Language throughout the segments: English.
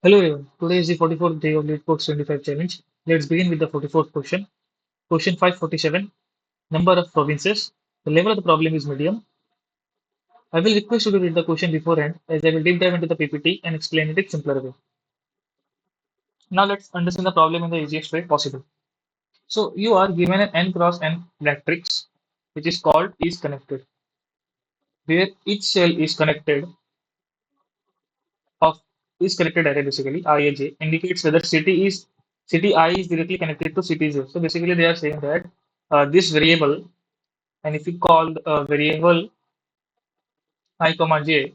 Hello everyone. Today is the 44th day of Leetcode 25 challenge. Let's begin with the 44th question. Question 547. Number of provinces. The level of the problem is medium. I will request you to read the question beforehand as I will deep dive into the PPT and explain it in simpler way. Now let's understand the problem in the easiest way possible. So you are given an n cross n matrix which is called is connected, where each cell is connected of is connected array basically IAJ indicates whether city I is directly connected to city J. So basically they are saying that this variable, and if we call a variable I comma j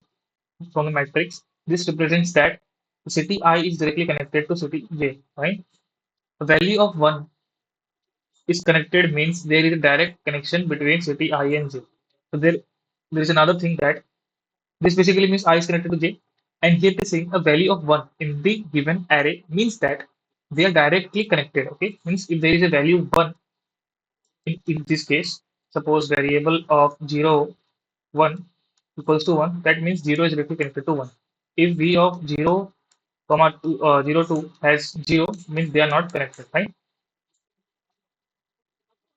from the matrix, this represents that city I is directly connected to city J, right? The value of 1 is connected means there is a direct connection between city I and J. So there is another thing that this basically means I is connected to J, and here they saying a value of 1 in the given array means that they are directly connected. Okay, means if there is a value 1 in this case, suppose variable of 0, 1 equals to 1, that means 0 is directly connected to 1. If v of 0, comma 2, 0, 2 has 0, means they are not connected, right?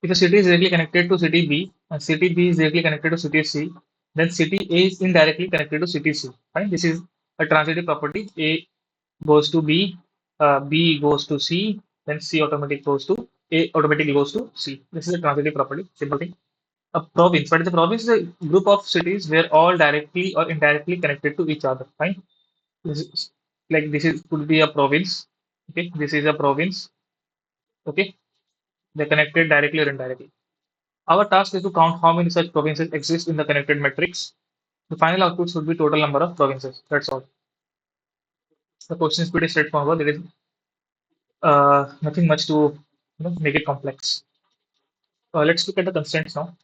If a city is directly connected to city B and city B is directly connected to city C, then city A is indirectly connected to city C. Right? This is a transitive property. A goes to B, B goes to C, then C automatically goes to A automatically goes to C. This is a transitive property. Simple thing. A province. What is a province? Is a group of cities where all directly or indirectly connected to each other. Right? This is, like this is could be a province. Okay, this is a province. Okay, they're connected directly or indirectly. Our task is to count how many such provinces exist in the connected matrix. The final output should be total number of provinces. That's all. The question is pretty straightforward. There is nothing much to make it complex. Let's look at the constraints now.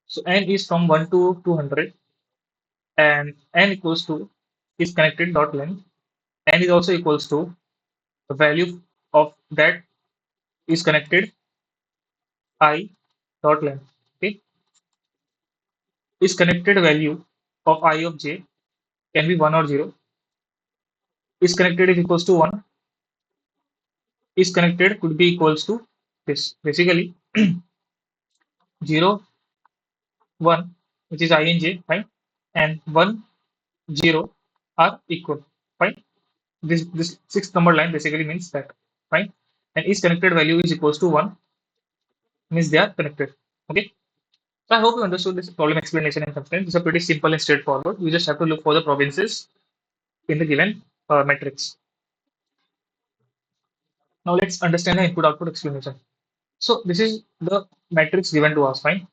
So n is from 1 to 200, and n equals to is connected dot length. N is also equals to the value of that is connected I dot length. Okay, is connected value of I of j can be 1 or 0. Is connected is equals to 1, is connected could be equals to this basically 0 1, which is I and j, fine, and 1 0 are equal, fine. This sixth number line basically means that, fine, and is connected value is equals to 1 means they are connected. Okay, so I hope you understood this problem explanation and constraint. It's a pretty simple and straightforward. You just have to look for the provinces in the given matrix. Now let's understand the input output explanation. So this is the matrix given to us, fine.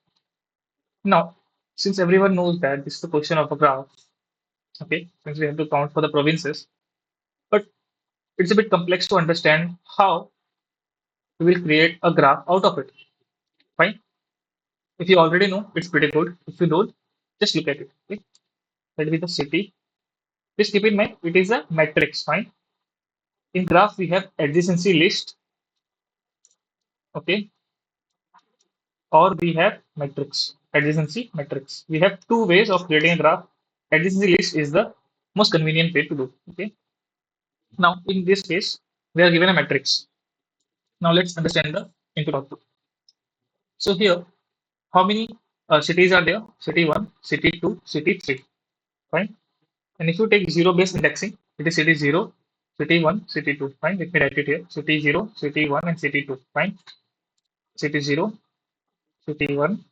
Now, since everyone knows that this is the question of a graph, okay, since we have to count for the provinces, but it's a bit complex to understand how we will create a graph out of it. Fine. If you already know, it's pretty good. If you don't, just look at it. Okay. Let me the city. Please keep in mind it is a matrix. Fine. In graph we have adjacency list. Okay. Or we have matrix. Adjacency matrix. We have two ways of creating a graph. Adjacency list is the most convenient way to do. Okay. Now, in this case, we are given a matrix. Now, let's understand the input output. So, here, how many cities are there? City 1, city 2, city 3. Fine. And if you take zero based indexing, it is city 0, city 1, city 2. Fine. Let me write it here. City 0, city 1, and city 2. Fine. City 0, city 1,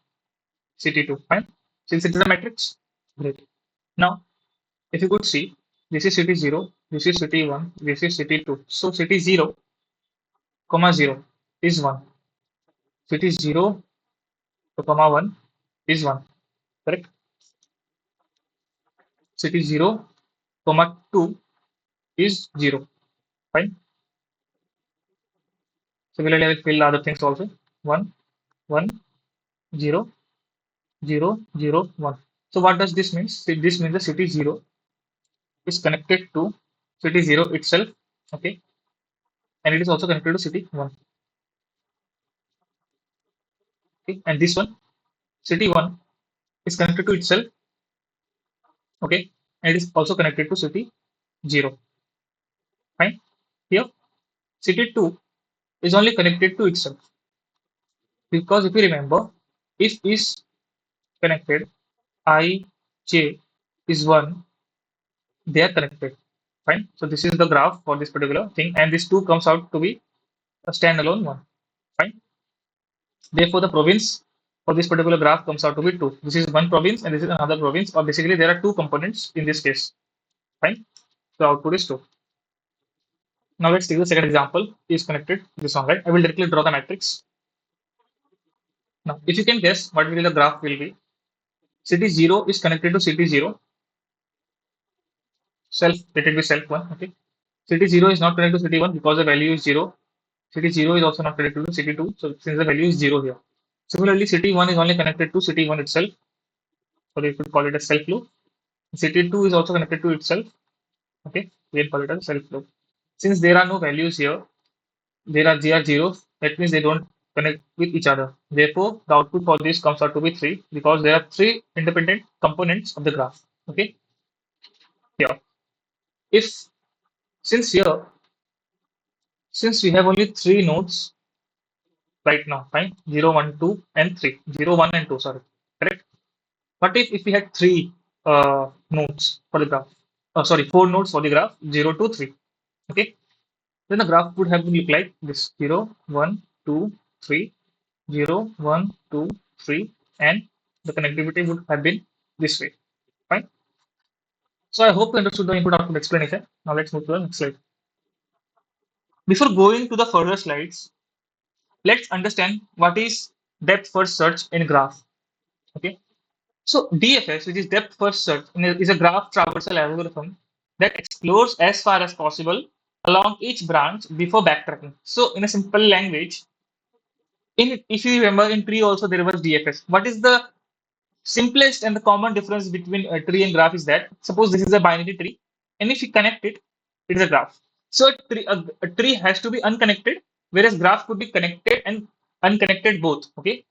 city 2. Fine. Since it is a matrix, great. Now, if you could see, this is city 0, this is city 1, this is city 2. So, city 0, comma 0 is 1. City 0, comma 1 is 1. Correct? City 0, comma 2 is 0. Fine. Similarly, I will fill other things also. 1, 1, 0, 0, 0, 1. So what does this mean? This means the city 0 is connected to city 0 itself. Okay. And it is also connected to city 1. Okay. And this one, city 1 is connected to itself. Okay. And it is also connected to city 0. Fine. Here, city 2 is only connected to itself because if you remember, if is connected, I, J is 1, they are connected. Fine. So this is the graph for this particular thing, and this 2 comes out to be a standalone one. Fine. Therefore, the province for this particular graph comes out to be 2. This is one province and this is another province, or basically there are two components in this case. Fine. So output is 2. Now let's take the second example. Is connected this one, right? I will directly draw the matrix. Now, if you can guess what will the graph will be, city 0 is connected to city 0, self, let it be self 1. Okay. City 0 is not connected to city 1 because the value is 0. City 0 is also not connected to city 2. So since the value is 0 here. Similarly, city 1 is only connected to city 1 itself. So you could call it a self loop. City 2 is also connected to itself. Okay. We'll call it a self loop. Since there are no values here, there are zeros. That means they don't connect with each other. Therefore, the output for this comes out to be 3 because there are 3 independent components of the graph. Okay. Here, if since here, since we have only 3 nodes right now, fine, 0, 1, 2, and 3. 0, 1, and 2, sorry. Correct? What if we had 3 nodes for the graph? Sorry, 4 nodes for the graph, 0, 2, 3. Okay. Then the graph would have look like this 0, 1, 2, 3, 0, 1, 2, 3, and the connectivity would have been this way. Fine. So I hope you understood the input output explanation. Now let's move to the next slide. Before going to the further slides, let's understand what is depth first search in graph. Okay. So DFS, which is depth first search, is a graph traversal algorithm that explores as far as possible along each branch before backtracking. So in a simple language, if you remember in tree also there was DFS. What is the simplest and the common difference between a tree and graph is that suppose this is a binary tree, and if you connect it, it is a graph. So a tree has to be unconnected, whereas graph could be connected and unconnected both. Okay.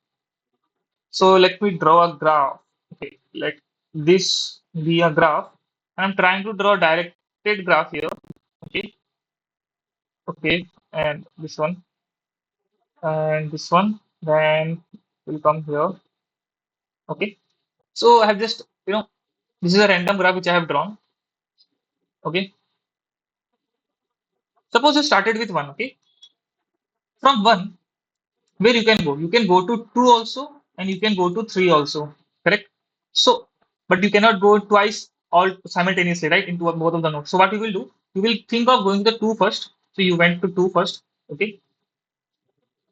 So let me draw a graph. Okay, let this be a graph. I'm trying to draw a directed graph here. Okay, okay, and this one, then will come here. Okay, so I have just this is a random graph which I have drawn. Okay, suppose you started with 1. Okay, from 1, where you can go to 2 also, and you can go to 3 also. Correct. So, but you cannot go twice all simultaneously, right, into both of the nodes. So what you will do, you will think of going to the 2 first. So you went to 2 first. Okay,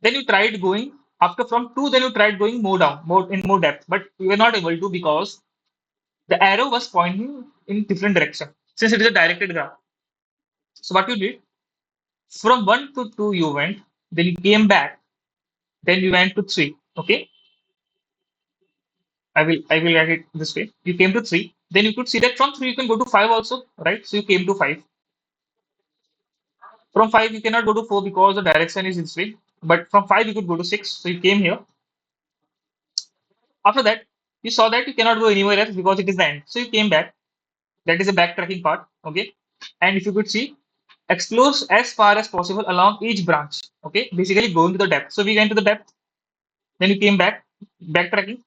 then you tried going after from 2, then you tried going more down, more depth, but you were not able to because the arrow was pointing in different direction since it is a directed graph. So what you did, from 1 to 2 you went, then you came back, then you went to 3. Okay, I will write it this way. You came to 3, then you could see that from 3 you can go to 5 also, right? So you came to 5. From 5 you cannot go to 4 because the direction is this way. But from 5 you could go to 6. So you came here. After that, you saw that you cannot go anywhere else because it is the end. So you came back. That is the backtracking part. Okay. And if you could see, explores as far as possible along each branch. Okay. Basically going to the depth. So we went to the depth. Then you came back, backtracking.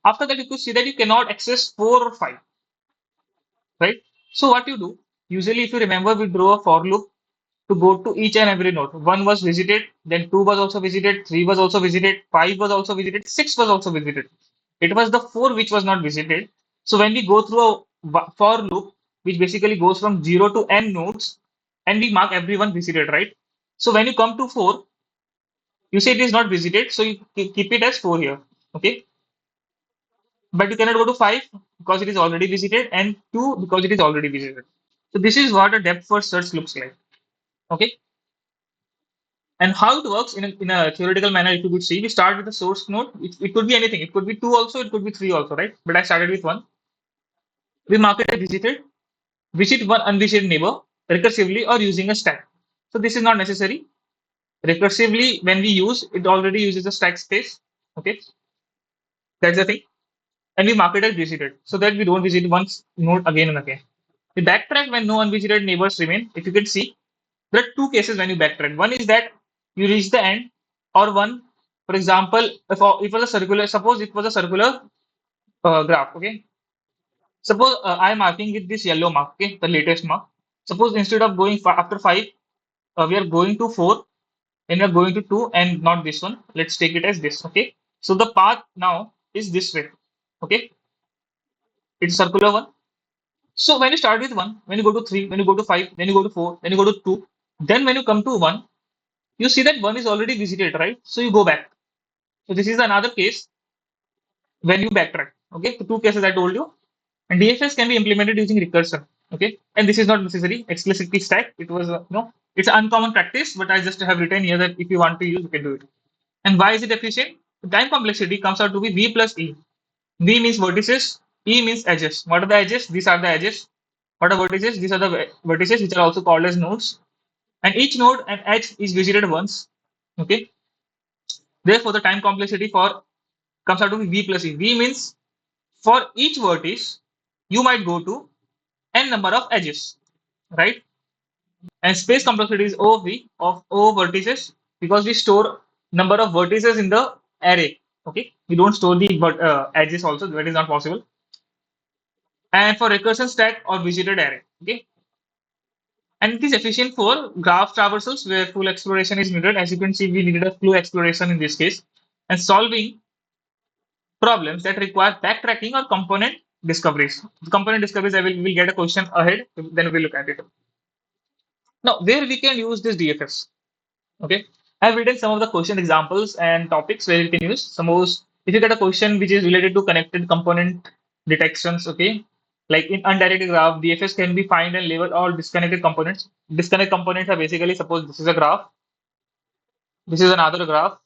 After that, you could see that you cannot access 4 or 5. Right. So what you do, usually if you remember, we draw a for loop to go to each and every node. 1 was visited, then 2 was also visited, 3 was also visited, 5 was also visited, 6 was also visited. It was the 4 which was not visited. So when we go through a for loop, which basically goes from 0 to n nodes, and we mark everyone visited, right? So when you come to 4, you say it is not visited, so you keep it as 4 here. Okay. But you cannot go to 5 because it is already visited, and 2 because it is already visited. So this is what a depth first search looks like. Okay. And how it works in a theoretical manner, if you could see, we start with the source node. It could be anything. It could be 2 also, it could be 3 also, right? But I started with 1. We mark it as visited, visit one unvisited neighbor recursively or using a stack. So this is not necessary. Recursively, when we use, it already uses a stack space. Okay, that's the thing. And we mark it as visited so that we don't visit one node again and again. We backtrack when no unvisited neighbors remain. If you can see, There are two cases when you backtrack. One is that you reach the end, or one, for example, if it was a circular, suppose it was a circular graph. Okay, suppose I am marking with this yellow mark. Okay, the latest mark. Suppose instead of going after 5, we are going to 4, and we are going to 2, and not this one. Let's take it as this. Okay, so the path now is this way. Okay, it's a circular one. So when you start with 1, when you go to 3, when you go to 5, then you go to 4, then you go to 2, then when you come to 1, you see that 1 is already visited, right? So you go back. So this is another case when you backtrack. Okay, the two cases I told you. And DFS can be implemented using recursion. Okay, and this is not necessary explicitly stack. It was it's an uncommon practice, but I just have written here that if you want to use, you can do it. And why is it efficient? The time complexity comes out to be V plus E. V means vertices, E means edges. What are the edges? These are the edges. What are vertices? These are the vertices which are also called as nodes. And each node and edge is visited once. Okay. Therefore, the time complexity for comes out to be V plus E. V means for each vertex, you might go to n number of edges, right? And space complexity is OV of O vertices because we store number of vertices in the array. Okay, we don't store the edges also. That is not possible. And for recursion stack or visited array. Okay, and it is efficient for graph traversals where full exploration is needed. As you can see, we needed a full exploration in this case, and solving problems that require backtracking or component discoveries. The component discoveries, I will get a question ahead, then we'll look at it. Now, where we can use this DFS? Okay, I've written some of the question examples and topics where you can use. Suppose if you get a question which is related to connected component detections, okay, like in undirected graph, DFS can be find and label all disconnected components. Disconnect components are basically, suppose this is a graph, this is another graph,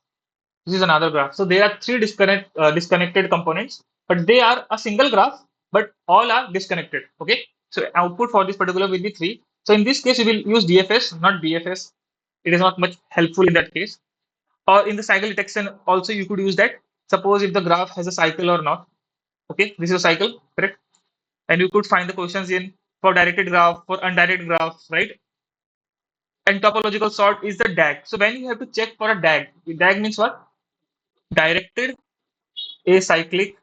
this is another graph. So there are three disconnected components, but they are a single graph, but all are disconnected. Okay. So output for this particular will be 3. So in this case, we will use DFS, not DFS. It is not much helpful in that case. Or in the cycle detection, also you could use that. Suppose if the graph has a cycle or not. Okay, this is a cycle, correct? And you could find the questions in for directed graph, for undirected graph, right? And topological sort is the DAG. So when you have to check for a DAG, DAG means what? Directed acyclic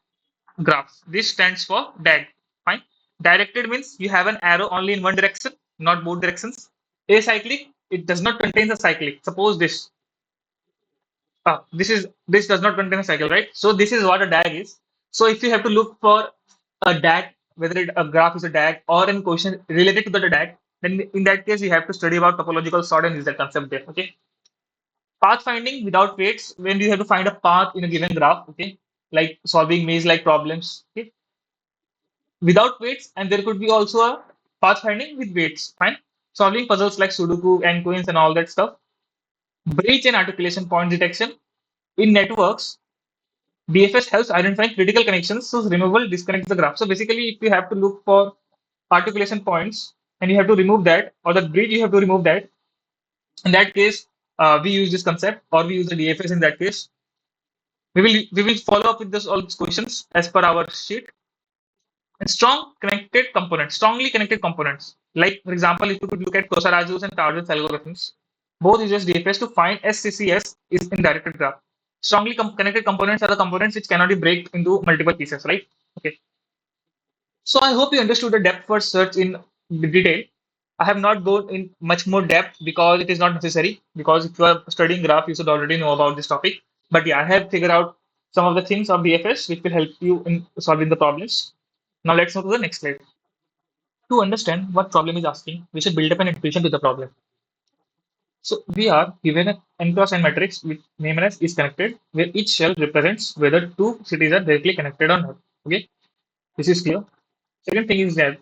graph. This stands for DAG. Fine. Directed means you have an arrow only in one direction, not both directions. Acyclic, it does not contain the cyclic. Suppose this. This does not contain a cycle, right? So this is what a DAG is. So if you have to look for a DAG, whether a graph is a DAG or any question related to the DAG, then in that case you have to study about topological sort and use that concept there. Okay. Path finding without weights, when you have to find a path in a given graph, okay, like solving maze-like problems, okay, without weights, and there could be also a path finding with weights, fine, solving puzzles like Sudoku and coins and all that stuff. Breach and articulation point detection in networks. DFS helps identify critical connections, so removal disconnects the graph. So basically, if you have to look for articulation points and you have to remove that, or the bridge you have to remove that, in that case, we use this concept, or we use the DFS in that case. We will follow up with this all these questions as per our sheet. And strongly connected components. Like for example, if you could look at Kosarazu's and Target's algorithms, both uses DFS to find SCCS is in directed graph. Strongly connected components are the components which cannot be break into multiple pieces, right? Okay. So I hope you understood the depth first search in detail. I have not gone in much more depth because it is not necessary. Because if you are studying graph, you should already know about this topic. But yeah, I have figured out some of the things of DFS which will help you in solving the problems. Now let's move to the next slide. To understand what problem is asking, we should build up an intuition to the problem. So we are given an n cross n matrix with name as is connected, where each cell represents whether two cities are directly connected or not. Okay, this is clear. Second thing is that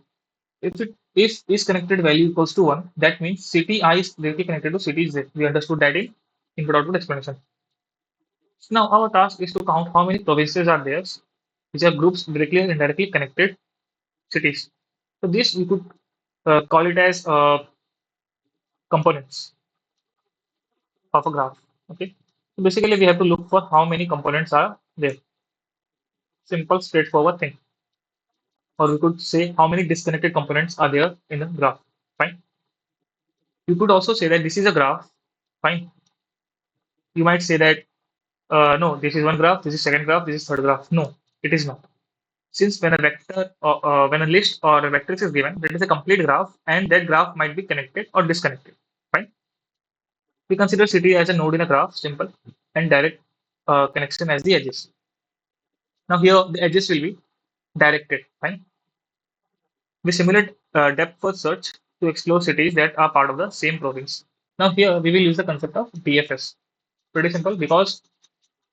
if is connected value equals to 1, that means city I is directly connected to city Z. We understood that in input output explanation. So now our task is to count how many provinces are there, which are groups directly and indirectly connected cities. So this we could call it as components of a graph. Okay. So basically, we have to look for how many components are there. Simple, straightforward thing. Or we could say how many disconnected components are there in the graph. Fine. You could also say that this is a graph. Fine. You might say that no, this is one graph, this is second graph, this is third graph. No, it is not. Since when a vector or when a list or a matrix is given, that is a complete graph, and that graph might be connected or disconnected. Fine. We consider city as a node in a graph, simple, and direct connection as the edges. Now here the edges will be directed. Fine. We simulate depth first search to explore cities that are part of the same province. Now here we will use the concept of DFS. Pretty simple because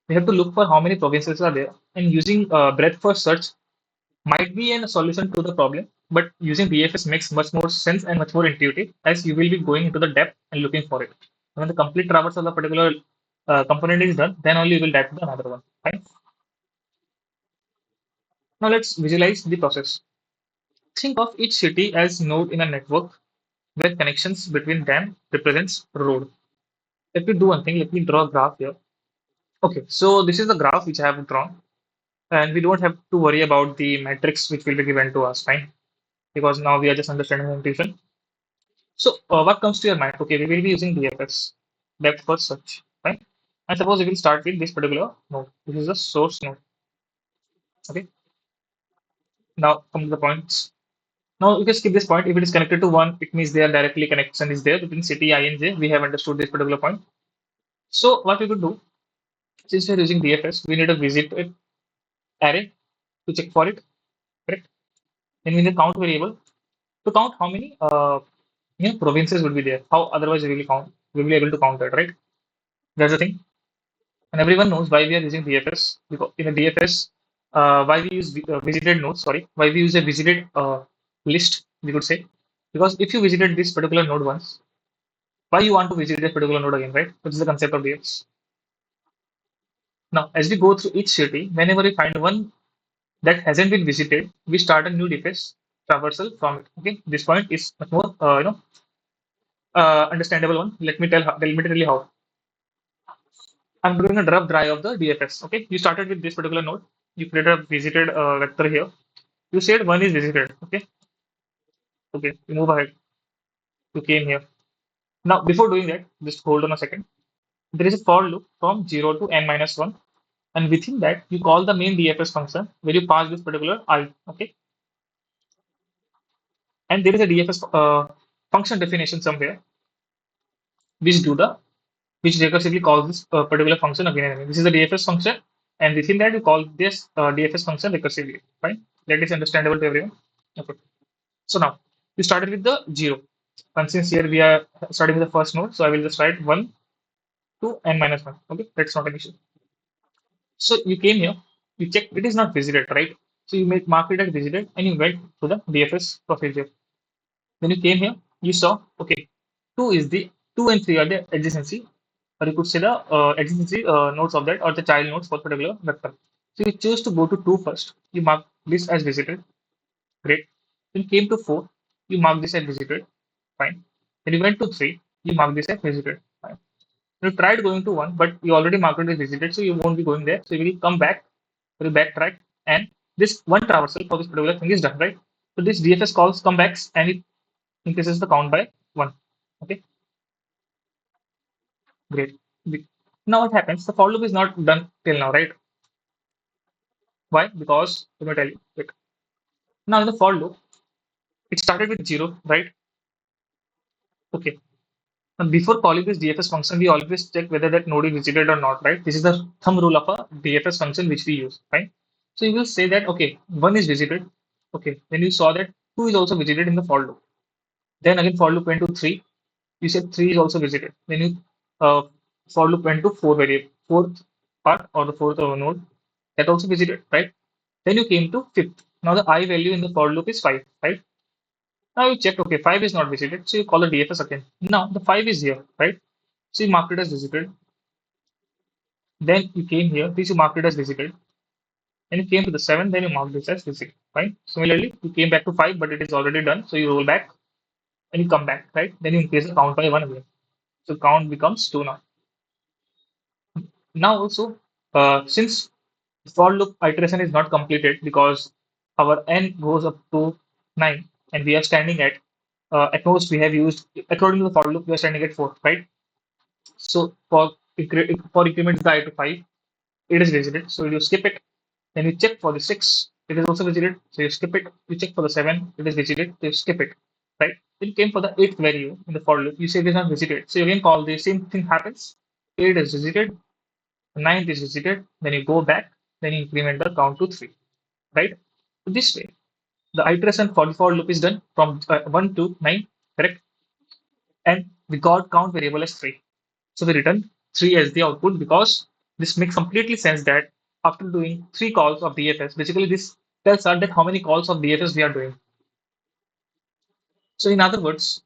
we have to look for how many provinces are there, and using breadth first search might be a solution to the problem, but using DFS makes much more sense and much more intuitive as you will be going into the depth and looking for it. When the complete traversal of the particular component is done, then only you will dive to another one. Fine. Now let's visualize the process. Think of each city as node in a network where connections between them represents road. Let me do one thing. Let me draw a graph here. Okay, so this is the graph which I have drawn, and we don't have to worry about the matrix which will be given to us. Fine, because now we are just understanding the intuition. So what comes to your mind? Okay, we will be using DFS, depth first search, right? And suppose we will start with this particular node. This is the source node. Okay. Now come to the points. Now you can skip this point. If it is connected to one, it means there directly connection is there between city I and j. We have understood this particular point. So what we could do, since we are using DFS, we need a visited array to check for it. Correct. Then we need a count variable to count how many provinces would be there. How otherwise we will count. We will be able to count that, right? That's the thing. And everyone knows why we are using DFS, because in a DFS, why we use visited nodes, sorry, why we use a visited list, we could say, because if you visited this particular node once, why you want to visit this particular node again, right? Which is the concept of DFS. Now, as we go through each city, whenever we find one that hasn't been visited, we start a new DFS traversal from it. Okay, this point is much more, understandable one. Let me tell you how. I'm doing a rough dry of the DFS. Okay, you started with this particular node. You created a visited vector here. You said one is visited. Okay, okay. You move ahead. You came here. Now, before doing that, just hold on a second. There is a for loop from 0 to n minus 1, and within that, you call the main DFS function where you pass this particular I. Okay, and there is a DFS function definition somewhere which do the which recursively calls this particular function again and again. This is the DFS function, and within that you call this DFS function recursively. Fine, that is understandable to everyone. Okay. So now we started with the 0. And since here we are starting with the first node, so I will just write 1 to n minus 1. Okay, that's not an issue. So you came here, you check it is not visited, right? So you make mark it as visited and you went to the DFS procedure. Then you came here, you saw, okay, 2 is the 2 and 3 are the adjacency, or you could say the adjacency nodes of that or the child nodes for particular vector. So you choose to go to 2 first. You mark this as visited. Great. Then came to 4, you mark this as visited. Fine. Then you went to 3, you mark this as visited. Fine. You tried going to 1, but you already marked it as visited, so you won't be going there. So you will come back, you backtrack, and this one traversal for this particular thing is done, right? So this DFS calls comebacks and it increases the count by 1. Okay, great. Now what happens? The for loop is not done till now, right? Why? Because let me tell you. Wait. Now in the for loop, it started with 0, right? Okay. And before calling this DFS function, we always check whether that node is visited or not, right? This is the thumb rule of a DFS function which we use, right? So you will say that, okay, 1 is visited. Okay, then you saw that 2 is also visited in the for loop. Then again, for loop went to 3. You said 3 is also visited. Then you for loop went to 4 variable, fourth part or the fourth node that also visited, right? Then you came to fifth. Now the I value in the for loop is 5, right? Now you checked, okay, 5 is not visited, so you call the DFS again. Now the 5 is here, right? So you marked it as visited. Then you came here, this you marked it as visited. Then you came to the 7, then you marked this as visited, right? Similarly, you came back to 5, but it is already done, so you roll back and you come back, right? Then you increase the count by 1 again. So count becomes 2 now. Now also, since for loop iteration is not completed because our n goes up to 9 and we are standing at at most we have used, according to the for loop, we are standing at 4, right? So for increment the I to 5, it is visited, so you skip it. Then you check for the 6, it is also visited, so you skip it. You check for the 7, it is visited, so you skip it, right? Then you came for the 8th value in the for loop, you say it is not visited. So you again call the same thing happens. 8 is visited, 9th is visited, then you go back, then you increment the count to 3, right? So this way, the iteration for the for loop is done from 1 to 9, correct? And we got count variable as 3. So we return 3 as the output because this makes completely sense that after doing 3 calls of DFS, basically this tells us that how many calls of DFS we are doing. So in other words,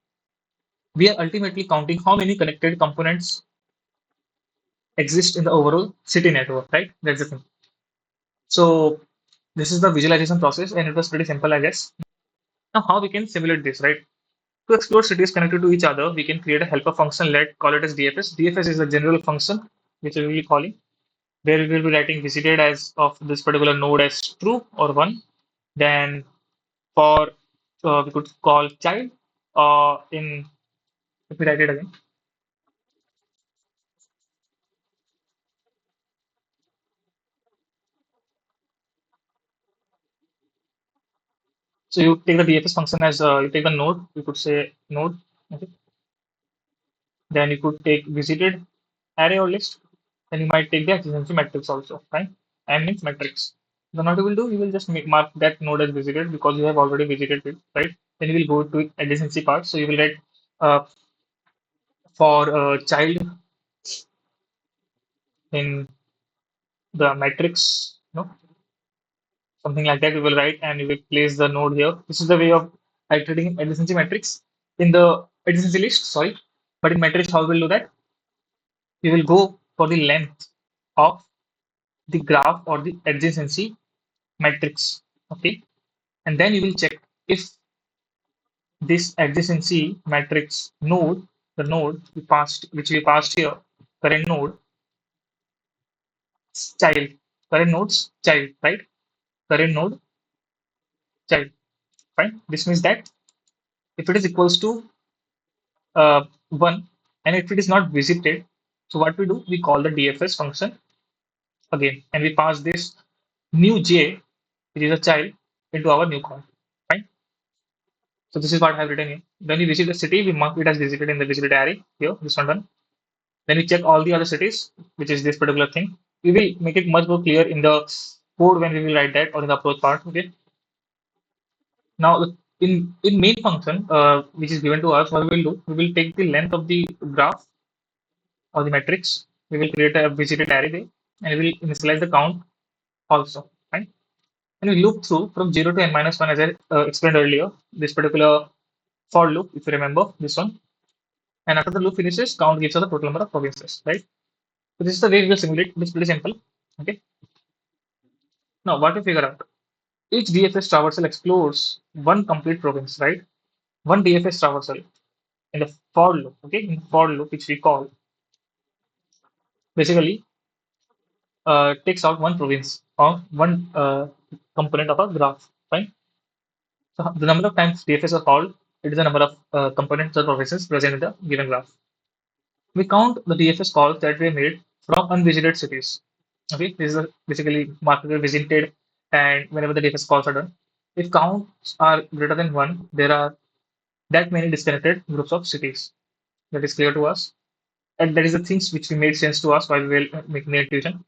we are ultimately counting how many connected components exist in the overall city network, right? That's the thing. So this is the visualization process and it was pretty simple, I guess. Now how we can simulate this, right? To explore cities connected to each other, we can create a helper function, let call it as DFS. DFS is a general function which we will be calling, where we will be writing visited as of this particular node as true or 1. Then for we could call child in, if we write it again. So you take the DFS function as you take the node, you could say node, okay. Then you could take visited array or list. Then you might take the adjacency matrix also, right? M means matrix. Then what you will do, you will just mark that node as visited because you have already visited it, right? Then you will go to adjacency part. So you will get uh, for child in the matrix, something like that. We will write and we will place the node here. This is the way of iterating adjacency matrix in the adjacency list. Sorry, but in matrix, how we will do that? We will go for the length of the graph or the adjacency matrix. Okay, and then you will check if this adjacency matrix node, the node we passed, which we passed here, current node child, current node's child, right? Current node child, fine. This means that if it is equals to 1 and if it is not visited, so what we do, we call the DFS function again and we pass this new j, which is a child, into our new call, fine. So this is what I have written here. When we visit the city, we mark it as visited in the visited array here, this one done. Then we check all the other cities, which is this particular thing. We will make it much more clear in the code when we will write that or in the approach part. Okay. Now in main function, which is given to us, what we will do, we will take the length of the graph or the matrix. We will create a visited array there, and we will initialize the count also. Right? And we loop through from 0 to n minus 1, as I explained earlier. This particular for loop, if you remember this one. And after the loop finishes, count gives us the total number of provinces. Right? So this is the way we will simulate. It's pretty simple. Okay. Now what we figure out? Each DFS traversal explores one complete province, right? One DFS traversal in the for loop, okay? In for loop, which we call basically takes out one province or one component of a graph, right? So the number of times DFS are called, it is the number of components or provinces present in the given graph. We count the DFS calls that we made from unvisited cities. Okay, this is basically marketed visited, and whenever the DFS calls are done, if counts are greater than one, there are that many disconnected groups of cities. That is clear to us, and that is the things which we made sense to us while we were making the intuition.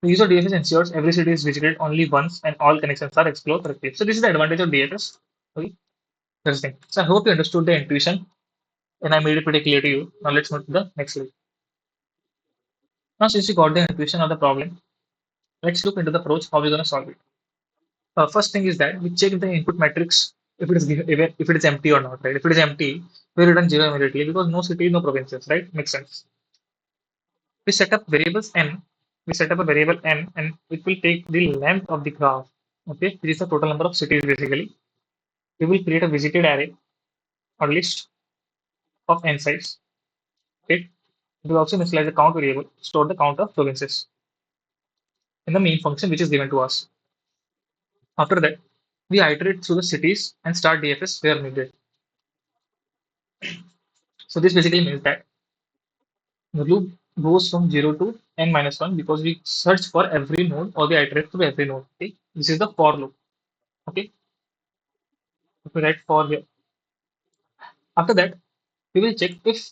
The use of DFS ensures every city is visited only once and all connections are explored correctly. So this is the advantage of DFS. Okay, that's the thing. So I hope you understood the intuition and I made it pretty clear to you. Now let's move to the next slide. Now since you got the intuition of the problem, let's look into the approach how we're going to solve it. First thing is that we check the input matrix if it is if it is empty or not, right? If it is empty, we return 0 immediately because no city, no provinces, right? Makes sense. We set up variables n. We set up a variable n, and it will take the length of the graph. Okay, this is the total number of cities basically. We will create a visited array or list of n size. Okay, we will also initialize the count variable, store the count of provinces in the main function which is given to us. After that, we iterate through the cities and start DFS where needed. So this basically means that the loop goes from 0 to n minus 1 because we search for every node or we iterate through every node. Okay, this is the for loop. Okay, if we write for here. After that, we will check if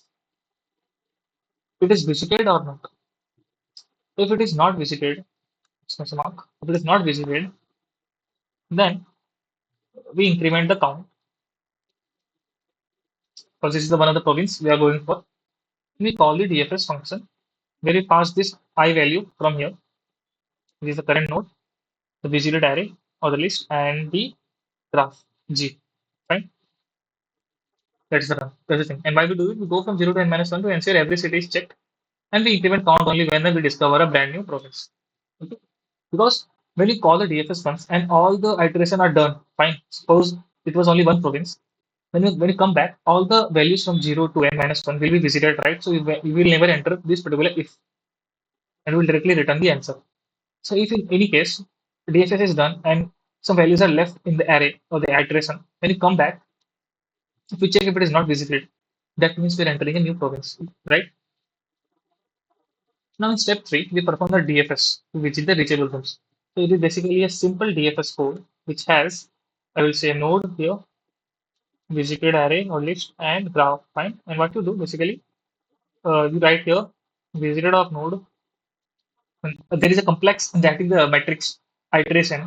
it is visited or not. If it is not visited, exclamation mark. If it is not visited, then we increment the count because this is the one of the province we are going for. We call the DFS function where we pass this I value from here. This is the current node, the visited array or the list, and the graph G. Right? That's the thing. And why we do it? We go from 0 to n minus 1 to ensure every city is checked, and we increment count only when we discover a brand new province. Okay? Because when we call the DFS once and all the iteration are done, fine. Suppose it was only one province. When you come back, all the values from 0 to n minus 1 will be visited, right? So we will never enter this particular if and we will directly return the answer. So if in any case DFS is done and some values are left in the array or the iteration, when you come back, if we check if it is not visited, that means we're entering a new province, right? Now in step 3, we perform the DFS to visit the reachable rooms. So it is basically a simple DFS code which has, I will say, a node here, visited array or list, and graph. Fine. And what you do basically, you write here visited of node. And there is a complex that is the matrix iteration.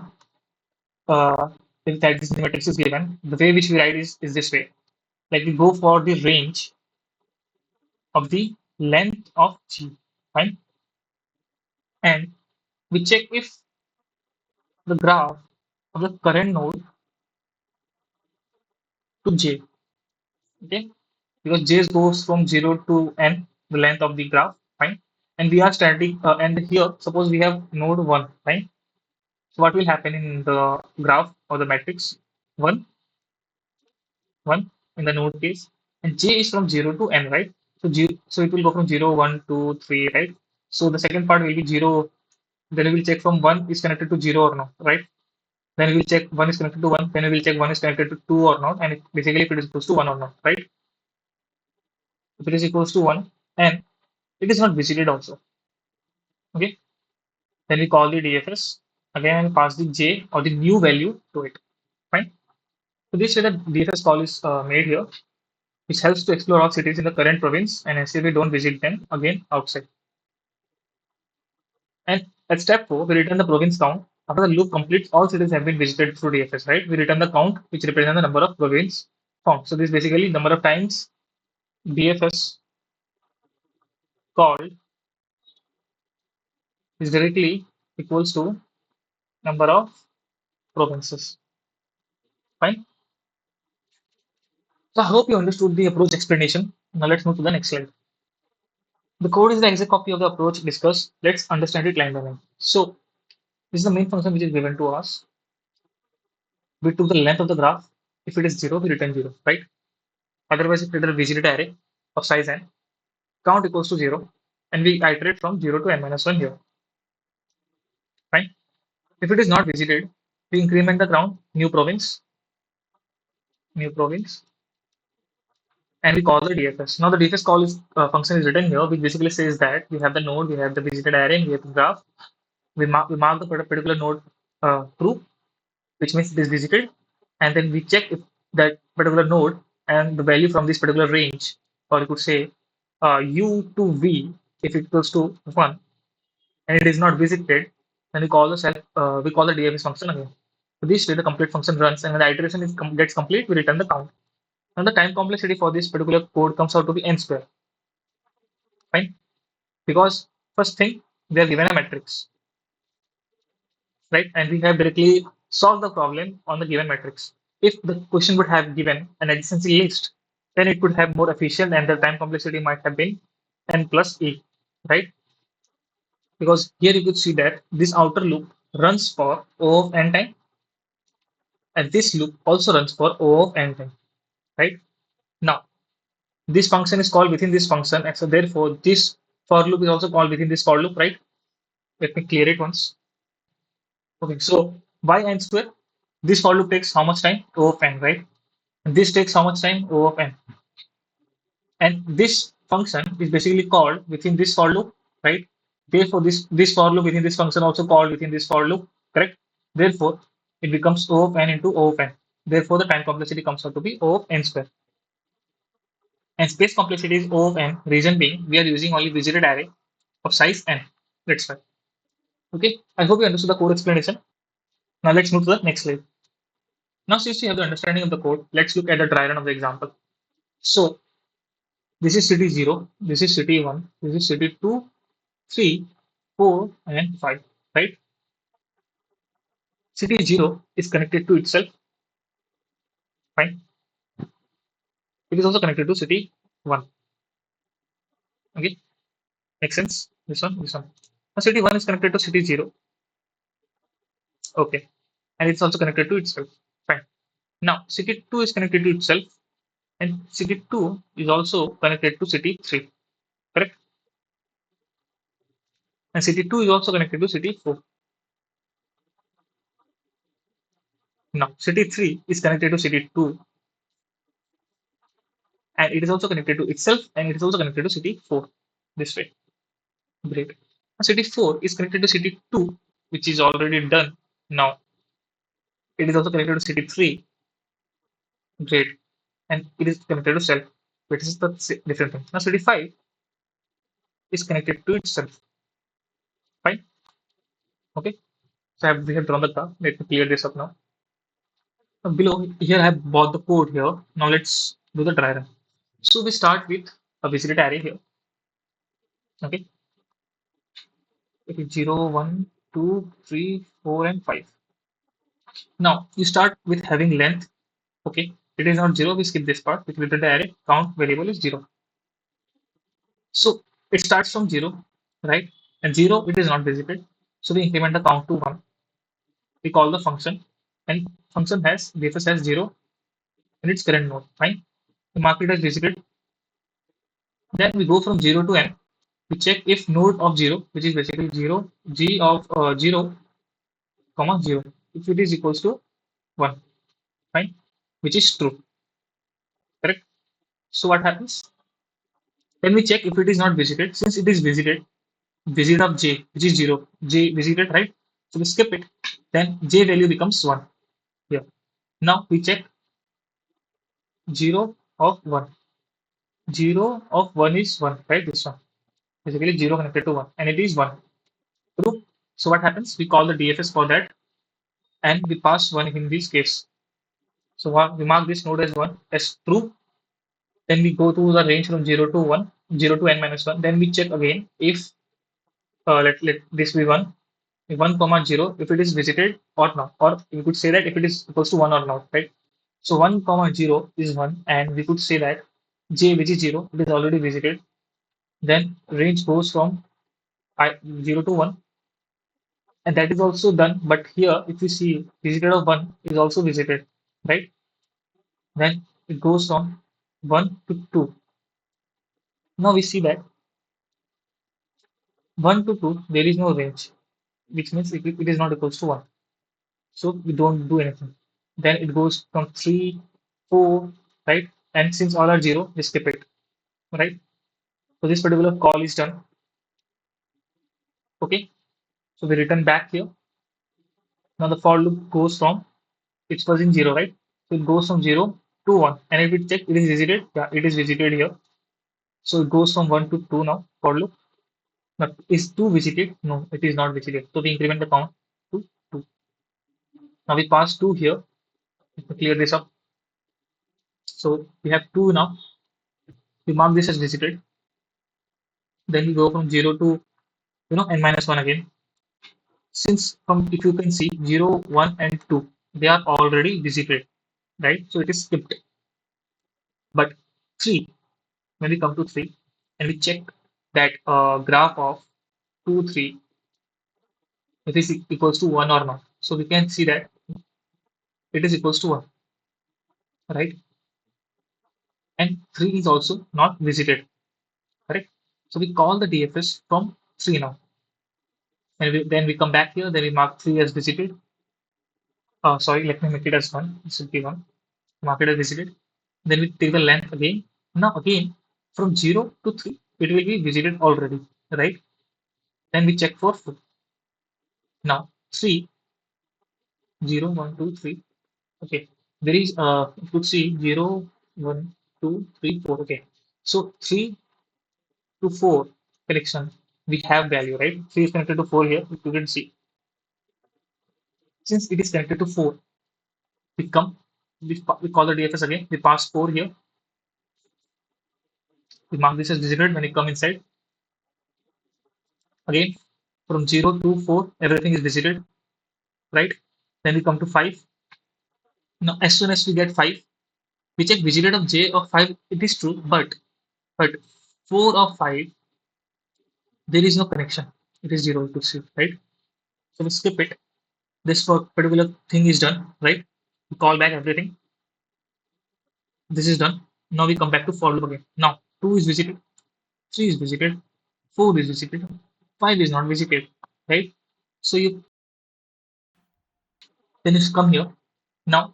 If that this matrix is given, the way which we write is this way. Like we go for the range of the length of G. Fine. And we check if the graph of the current node to J. Okay, because j goes from 0 to n, the length of the graph, fine. And we are starting, and here, suppose we have node 1, fine. So what will happen in the graph or the matrix? 1, 1 in the node case, and j is from 0 to n, right? So it will go from 0, 1, 2, 3, right? So the second part will be 0, then we will check from 1 is connected to 0 or not, right? Then we will check 1 is connected to 1, then we will check 1 is connected to 2 or not, and basically if it is equals to 1 or not, right? If it is equals to 1, and it is not visited also. Okay, then we call the DFS again and pass the J or the new value to it. Fine. So this way the DFS call is made here, which helps to explore all cities in the current province and ensure we don't visit them again outside. And at step 4, we return the province count. After the loop completes, all cities have been visited through DFS, right? We return the count, which represents the number of province found. So this is basically number of times DFS called is directly equals to number of provinces. Fine. So I hope you understood the approach explanation. Now let's move to the next slide. The code is the exact copy of the approach discussed. Let's understand it line by line. So this is the main function which is given to us. We took the length of the graph. If it is 0, we return 0, right? Otherwise, if it is a visited array of size n, count equals to 0, and we iterate from 0 to n minus 1 here, right? If it is not visited, we increment the count, new province, and we call the DFS. Now the DFS call is function is written here, which basically says that we have the node, we have the visited array, and we have the graph. We mark the particular node true, which means it is visited, and then we check if that particular node and the value from this particular range, or you could say u to v, if it equals to 1, and it is not visited, then we call the DFS function again. So this way the complete function runs, and when the iteration gets complete, we return the count. And the time complexity for this particular code comes out to be n square, fine? Because first thing, we are given a matrix, right? And we have directly solved the problem on the given matrix. If the question would have given an adjacency list, then it could have more efficient and the time complexity might have been n plus e, right? Because here you could see that this outer loop runs for O of n time, and this loop also runs for O of n time, right? Now, this function is called within this function, and so therefore this for loop is also called within this for loop, right? Let me clear it once. Okay, so by n square, this for loop takes how much time? O of n, right? And this takes how much time? O of n. And this function is basically called within this for loop, right? Therefore, this for loop within this function also called within this for loop, correct? Therefore, it becomes O of n into O of n. Therefore, the time complexity comes out to be O of n square. And space complexity is O of n. Reason being, we are using only visited array of size n. That's why. Okay. I hope you understood the code explanation. Now let's move to the next slide. Now, since you have the understanding of the code, let's look at the dry run of the example. So this is city 0, this is city 1, this is city 2, 3, 4, and 5, right? City 0 is connected to itself, fine. It is also connected to city 1, okay? Makes sense? This one, this one. Now, city 1 is connected to city 0, okay. And it's also connected to itself, fine. Now, city 2 is connected to itself, and city 2 is also connected to city 3, correct? And city 2 is also connected to city 4. Now, city 3 is connected to city 2, and it is also connected to itself, and it is also connected to city 4 this way. Great. Now, city 4 is connected to city 2, which is already done. Now, it is also connected to city 3. Great. And it is connected to self, which is the different thing. Now, city 5 is connected to itself. Fine. Okay. So, we have drawn the graph. Let me clear this up now. Now, below here, I have bought the code here. Now, let's do the dry run. So, we start with a visited array here. Okay. It is 0, 1, 2, 3, 4, and 5. Now, you start with having length. Okay, it is not 0. We skip this part. With the array, count variable is 0. So it starts from 0, right? And 0, it is not visited. So we increment the count to 1. We call the function, and function has DFS has 0 in its current node. Fine. We mark it as visited. Then we go from 0 to n. We check if node of 0, which is basically 0, g of 0, comma 0, if it is equals to 1. Fine, which is true. Correct. So what happens? Then we check if it is not visited. Since it is visited, visit of j, which is 0, j visited, right? So we skip it. Then j value becomes 1 here. Now we check 0 of 1. 0 of 1 is 1, right? This one. Basically 0 connected to 1, and it is 1. True. So what happens? We call the DFS for that, and we pass 1 in this case. So we mark this node as 1 as true. Then we go to the range from 0 to 1, 0 to n minus 1. Then we check again if let this be 1, 1 comma 0, if it is visited or not, or we could say that if it is equals to 1 or not, right? So 1 comma 0 is 1, and we could say that j, which is 0, it is already visited. Then range goes from 0 to 1, and that is also done. But here, if you see visited of 1 is also visited, right? Then it goes from 1 to 2. Now we see that 1 to 2, there is no range, which means it is not equals to 1. So we don't do anything. Then it goes from 3, 4, right? And since all are 0, we skip it, right? So this particular call is done. Okay. So we return back here. Now the for loop goes from, it was in 0, right? So it goes from 0 to 1. And if we check, it is visited. Yeah, it is visited here. So it goes from 1 to 2 now, for loop. Now is 2 visited? No, it is not visited. So we increment the count to 2. Now we pass 2 here. Let me clear this up. So we have 2 now. We mark this as visited. Then we go from 0 to n minus 1 again. Since from, if you can see 0, 1, and 2, they are already visited, right? So it is skipped. But 3, when we come to 3 and we check that graph of 2, 3, it is equals to 1 or not. So we can see that it is equals to 1, right? And 3 is also not visited, correct? So we call the DFS from 3 now. And then we come back here, then we mark 3 as visited. Sorry, let me make it as 1. It should be 1. Mark it as visited. Then we take the length again. Now again, From 0 to 3, it will be visited already, right? Then we check for 4. Now 3, 0, 1, 2, 3. Okay. There is you could see 0, 1, 2, 3, 4. Okay. So 3 to 4 connection, we have value, right? 3 is connected to 4 here, you can see. Since it is connected to 4, we come, we call the DFS again, we pass 4 here, we mark this as visited when you come inside. Again, from 0 to 4, everything is visited, right? Then we come to 5. Now, as soon as we get 5, we check visited of J of 5, it is true, but 4 of 5, there is no connection. It is 0 to 6, right? So we skip it. This particular thing is done, right? We call back everything. This is done. Now we come back to for loop again. Now 2 is visited, 3 is visited, 4 is visited, 5 is not visited, right? So you then you come here. Now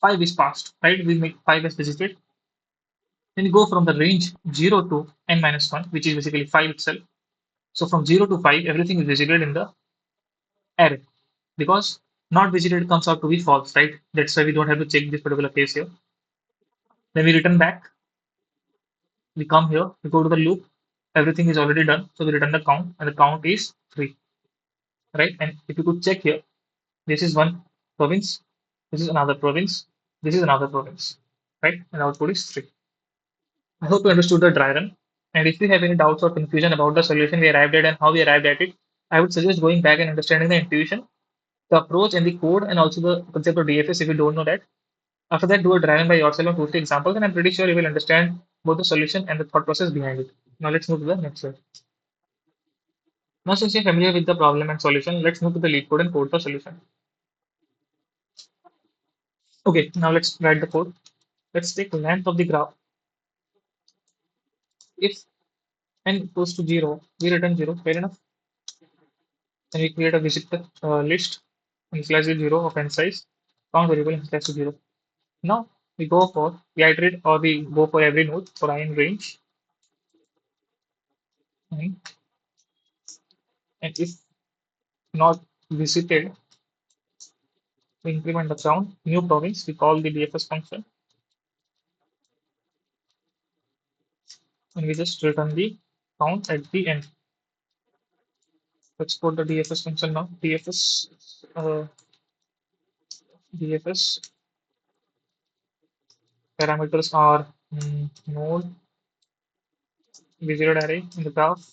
5 is passed, right? We make 5 as visited. Then you go from the range 0 to n minus 1, which is basically 5 itself. So from 0 to 5, everything is visited in the array because not visited comes out to be false, right? That's why we don't have to check this particular case here. Then we return back. We come here, we go to the loop. Everything is already done. So we return the count, and the count is 3, right? And if you could check here, this is one province, this is another province, this is another province, right? And output is 3. I hope you understood the dry run. And if you have any doubts or confusion about the solution we arrived at and how we arrived at it, I would suggest going back and understanding the intuition, the approach, and the code, and also the concept of DFS if you don't know that. After that, do a dry run by yourself on 2 3 examples, and I'm pretty sure you will understand both the solution and the thought process behind it. Now let's move to the next slide. Now, since you're familiar with the problem and solution, let's move to the lead code and code the solution. Okay, now let's write the code. Let's take length of the graph. If n equals to 0, we return 0, fair enough. Then we create a visitor list, initialize with 0 of n size, count variable initialize to 0. Now we iterate or we go for every node for I in range. And, and if not visited, we increment the count, new province, we call the DFS function, and we just return the count at the end. Let's code the DFS function now. DFS parameters are node visited array in the graph.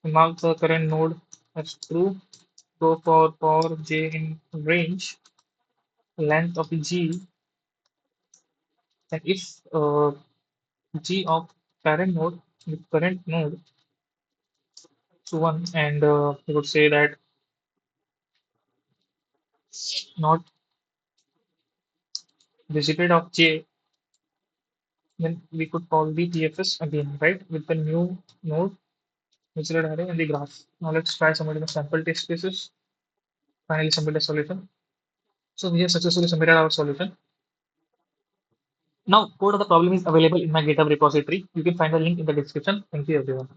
We mark the current node as true. Go for j in range, length of g, and if g of parent node with current node to 1, and we would say that not visited of j, then we could call the DFS again, right, with the new node visited array in the graph. Now let's try submitting the sample test cases. Finally submit a solution. So we have successfully submitted our solution. Now code of the problem is available in my GitHub repository. You can find the link in the description. Thank you everyone.